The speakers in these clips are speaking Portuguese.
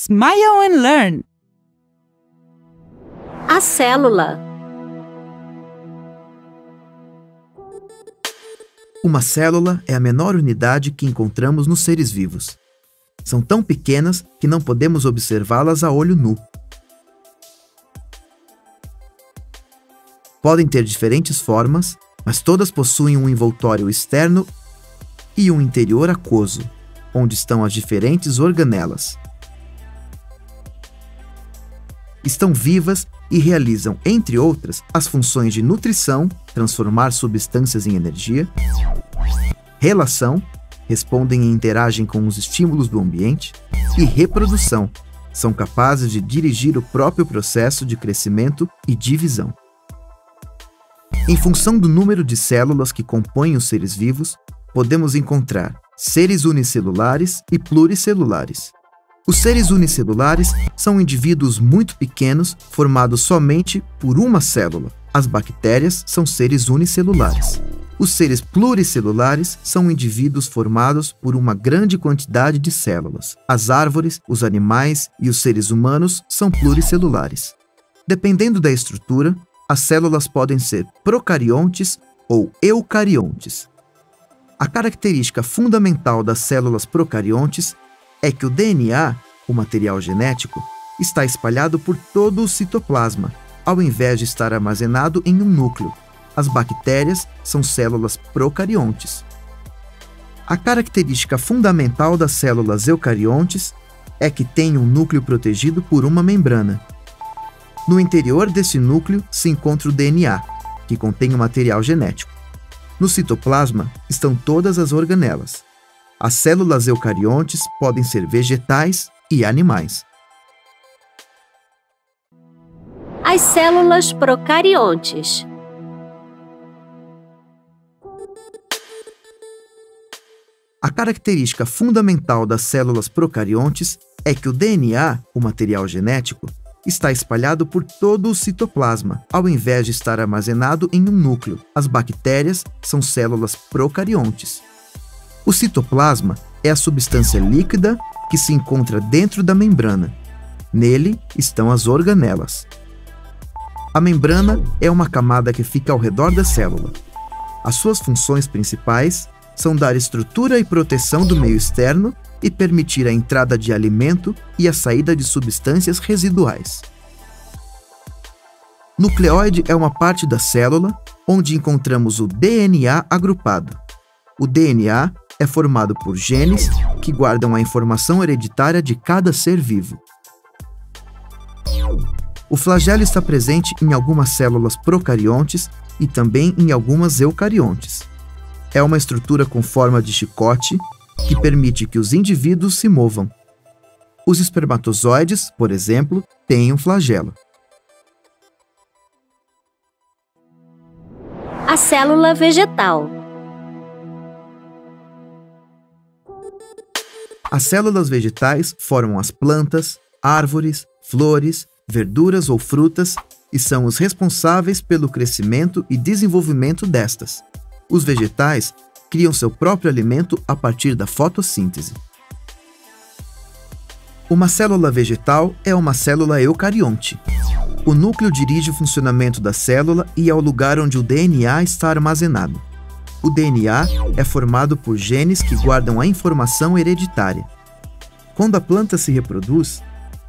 Smile and learn. A célula. Uma célula é a menor unidade que encontramos nos seres vivos. São tão pequenas que não podemos observá-las a olho nu. Podem ter diferentes formas, mas todas possuem um envoltório externo e um interior aquoso, onde estão as diferentes organelas. Estão vivas e realizam, entre outras, as funções de nutrição, transformar substâncias em energia, relação, respondem e interagem com os estímulos do ambiente, e reprodução, são capazes de dirigir o próprio processo de crescimento e divisão. Em função do número de células que compõem os seres vivos, podemos encontrar seres unicelulares e pluricelulares. Os seres unicelulares são indivíduos muito pequenos formados somente por uma célula. As bactérias são seres unicelulares. Os seres pluricelulares são indivíduos formados por uma grande quantidade de células. As árvores, os animais e os seres humanos são pluricelulares. Dependendo da estrutura, as células podem ser procariontes ou eucariontes. A característica fundamental das células procariontes é que o DNA, o material genético, está espalhado por todo o citoplasma, ao invés de estar armazenado em um núcleo. As bactérias são células procariontes. A característica fundamental das células eucariontes é que têm um núcleo protegido por uma membrana. No interior desse núcleo se encontra o DNA, que contém o material genético. No citoplasma estão todas as organelas. As células eucariontes podem ser vegetais e animais. As células procariontes. A característica fundamental das células procariontes é que o DNA, o material genético, está espalhado por todo o citoplasma, ao invés de estar armazenado em um núcleo. As bactérias são células procariontes. O citoplasma é a substância líquida que se encontra dentro da membrana. Nele estão as organelas. A membrana é uma camada que fica ao redor da célula. As suas funções principais são dar estrutura e proteção do meio externo e permitir a entrada de alimento e a saída de substâncias residuais. Nucleóide é uma parte da célula onde encontramos o DNA agrupado. O DNA é formado por genes que guardam a informação hereditária de cada ser vivo. O flagelo está presente em algumas células procariontes e também em algumas eucariontes. É uma estrutura com forma de chicote que permite que os indivíduos se movam. Os espermatozoides, por exemplo, têm um flagelo. A célula vegetal. As células vegetais formam as plantas, árvores, flores, verduras ou frutas e são os responsáveis pelo crescimento e desenvolvimento destas. Os vegetais criam seu próprio alimento a partir da fotossíntese. Uma célula vegetal é uma célula eucarionte. O núcleo dirige o funcionamento da célula e é o lugar onde o DNA está armazenado. O DNA é formado por genes que guardam a informação hereditária. Quando a planta se reproduz,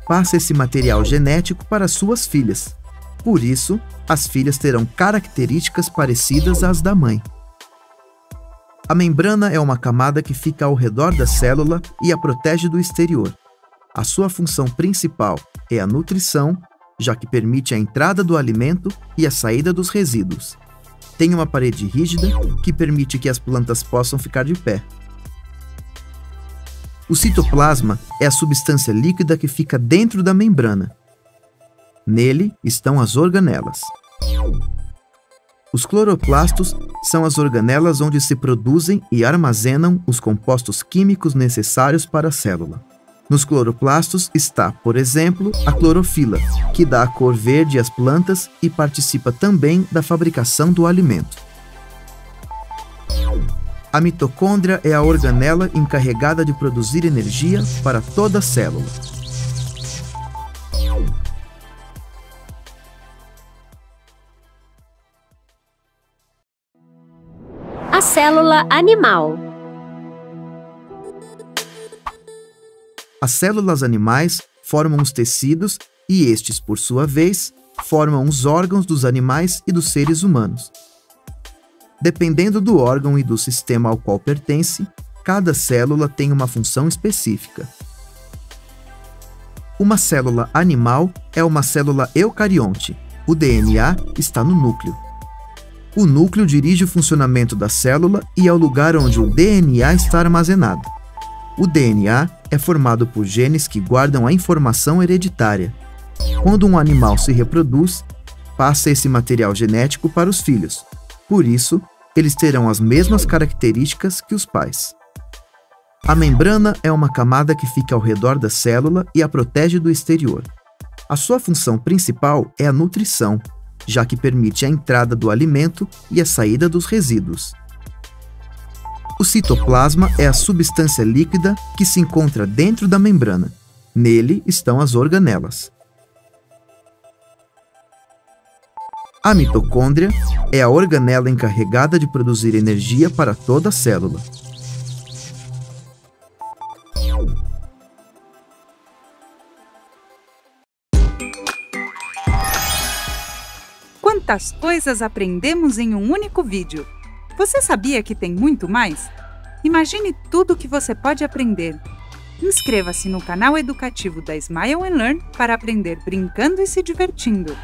passa esse material genético para suas filhas. Por isso, as filhas terão características parecidas às da mãe. A membrana é uma camada que fica ao redor da célula e a protege do exterior. A sua função principal é a nutrição, já que permite a entrada do alimento e a saída dos resíduos. Tem uma parede rígida que permite que as plantas possam ficar de pé. O citoplasma é a substância líquida que fica dentro da membrana. Nele estão as organelas. Os cloroplastos são as organelas onde se produzem e armazenam os compostos químicos necessários para a célula. Nos cloroplastos está, por exemplo, a clorofila, que dá a cor verde às plantas e participa também da fabricação do alimento. A mitocôndria é a organela encarregada de produzir energia para toda a célula. célula animal. As células animais formam os tecidos e estes, por sua vez, formam os órgãos dos animais e dos seres humanos. Dependendo do órgão e do sistema ao qual pertence, cada célula tem uma função específica. Uma célula animal é uma célula eucarionte. O DNA está no núcleo. O núcleo dirige o funcionamento da célula e é o lugar onde o DNA está armazenado. O DNA é formado por genes que guardam a informação hereditária. Quando um animal se reproduz, passa esse material genético para os filhos. Por isso, eles terão as mesmas características que os pais. A membrana é uma camada que fica ao redor da célula e a protege do exterior. A sua função principal é a nutrição, já que permite a entrada do alimento e a saída dos resíduos. O citoplasma é a substância líquida que se encontra dentro da membrana. Nele estão as organelas. A mitocôndria é a organela encarregada de produzir energia para toda a célula. Quantas coisas aprendemos em um único vídeo! Você sabia que tem muito mais? Imagine tudo o que você pode aprender. Inscreva-se no canal educativo da Smile & Learn para aprender brincando e se divertindo.